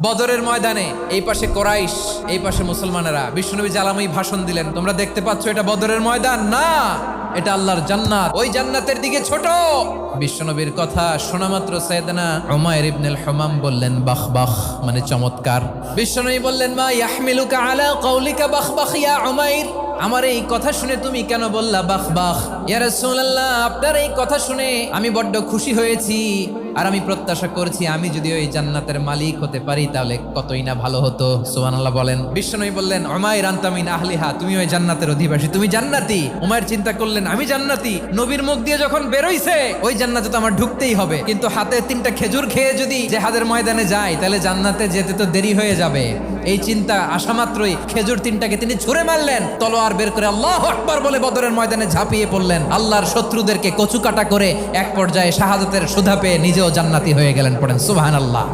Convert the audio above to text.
বদরের ময়দানে এই পাশে কোরাইশ, এই পাশে মুসলমানেরা। বিশ্বনবী জালাময়ী ভাষণ দিলেন, তোমরা দেখতে পাচ্ছ এটা বদরের ময়দান না, এটা আল্লাহর জান্নাত, ওই জান্নাতের দিকে ছোট। বিশ্বনবীর কথা শোনা মাত্র সাইয়েদনা উমাইর ইবনুল হুমাম বললেন বাখ বাখ, মানে চমৎকার। বিশ্বনবী বললেন মা ইয়াহমিলুকা আলা কওলিকা বাখ বাখ ইয়া উমাইর, আমার এই কথা শুনে তুমি কেন বললা বাখ বাখ? ইয়া রাসূলুল্লাহ, আপনার এই কথা শুনে আমি বড্ড খুশি হয়েছি, আর আমি প্রত্যাশা করছি আমি যদি ওই জান্নাতের মালিক হতে পারি তাহলে কতই না ভালো হতো। সুবহানাল্লাহ বলেন। বিশ্বনবী বললেন উমাইর আনতা মিন আহলিহা, তুমি ওই জান্নাতের অধিবাসী, তুমি জান্নাতি। উমাইর চিন্তা করলেন আমি জান্নাতি, নবীর মুখ দিয়ে যখন বেরোইছে ওই জান্নাতে তো আমার ঢুকতেই হবে, কিন্তু হাতে 3টা খেজুর খেয়ে যদি জেহাদের ময়দানে যাই তাহলে জান্নাতে যেতে তো দেরি হয়ে যাবে। এই চিন্তা আসা মাত্রই খেজুর 3টাকে তিনি ছুঁড়ে মারলেন, তলোয়ার বের করে আল্লাহু আকবার বলে বদরের ময়দানে ঝাঁপিয়ে পড়লেন। আল্লাহর শত্রুদেরকে কচুকাটা করে এক পর্যায়ে শাহাদাতের সুধা পেয়ে নিজেও জান্নাতি হয়ে গেলেন। পড়েন সুবহানাল্লাহ।